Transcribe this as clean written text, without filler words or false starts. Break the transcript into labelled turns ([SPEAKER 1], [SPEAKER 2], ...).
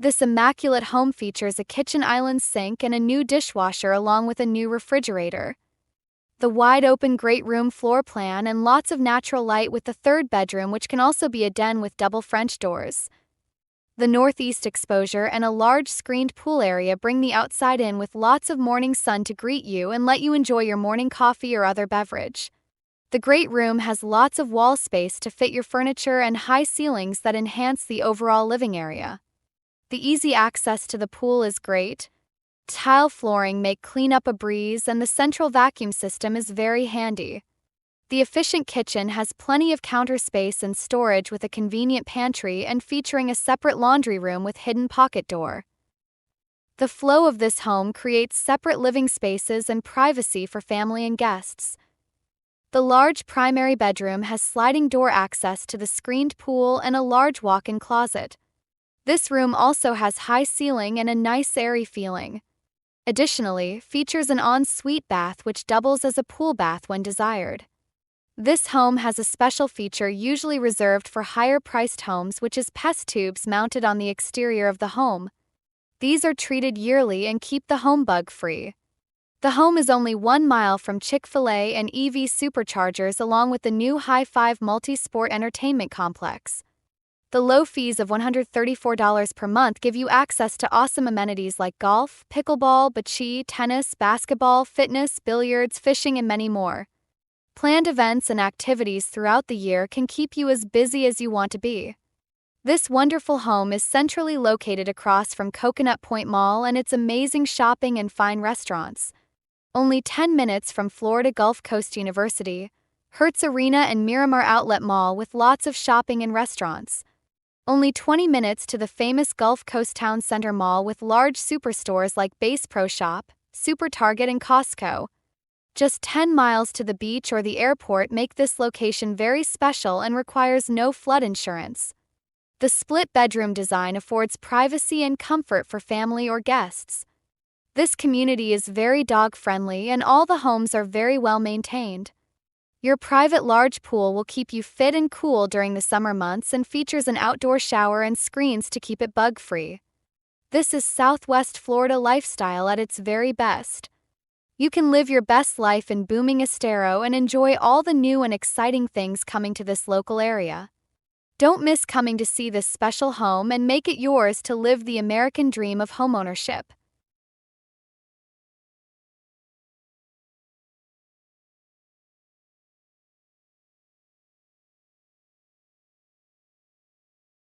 [SPEAKER 1] This immaculate home features a kitchen island sink and a new dishwasher along with a new refrigerator. The wide-open great room floor plan and lots of natural light with the third bedroom, which can also be a den with double French doors. The northeast exposure and a large screened pool area bring the outside in with lots of morning sun to greet you and let you enjoy your morning coffee or other beverage. The great room has lots of wall space to fit your furniture and high ceilings that enhance the overall living area. The easy access to the pool is great. Tile flooring make cleanup a breeze, and the central vacuum system is very handy. The efficient kitchen has plenty of counter space and storage with a convenient pantry and featuring a separate laundry room with hidden pocket door. The flow of this home creates separate living spaces and privacy for family and guests. The large primary bedroom has sliding door access to the screened pool and a large walk-in closet. This room also has high ceiling and a nice airy feeling. Additionally, features an en-suite bath which doubles as a pool bath when desired. This home has a special feature usually reserved for higher-priced homes, which is pest tubes mounted on the exterior of the home. These are treated yearly and keep the home bug-free. The home is only 1 mile from Chick-fil-A and EV superchargers along with the new High-Five multi-sport entertainment complex. The low fees of $134 per month give you access to awesome amenities like golf, pickleball, bocce, tennis, basketball, fitness, billiards, fishing, and many more. Planned events and activities throughout the year can keep you as busy as you want to be. This wonderful home is centrally located across from Coconut Point Mall and its amazing shopping and fine restaurants. Only 10 minutes from Florida Gulf Coast University, Hertz Arena, and Miramar Outlet Mall with lots of shopping and restaurants. Only 20 minutes to the famous Gulf Coast Town Center Mall with large superstores like Bass Pro Shop, Super Target, and Costco. Just 10 miles to the beach or the airport make this location very special and requires no flood insurance. The split-bedroom design affords privacy and comfort for family or guests. This community is very dog-friendly and all the homes are very well maintained. Your private large pool will keep you fit and cool during the summer months and features an outdoor shower and screens to keep it bug-free. This is Southwest Florida lifestyle at its very best. You can live your best life in booming Estero and enjoy all the new and exciting things coming to this local area. Don't miss coming to see this special home and make it yours to live the American dream of homeownership.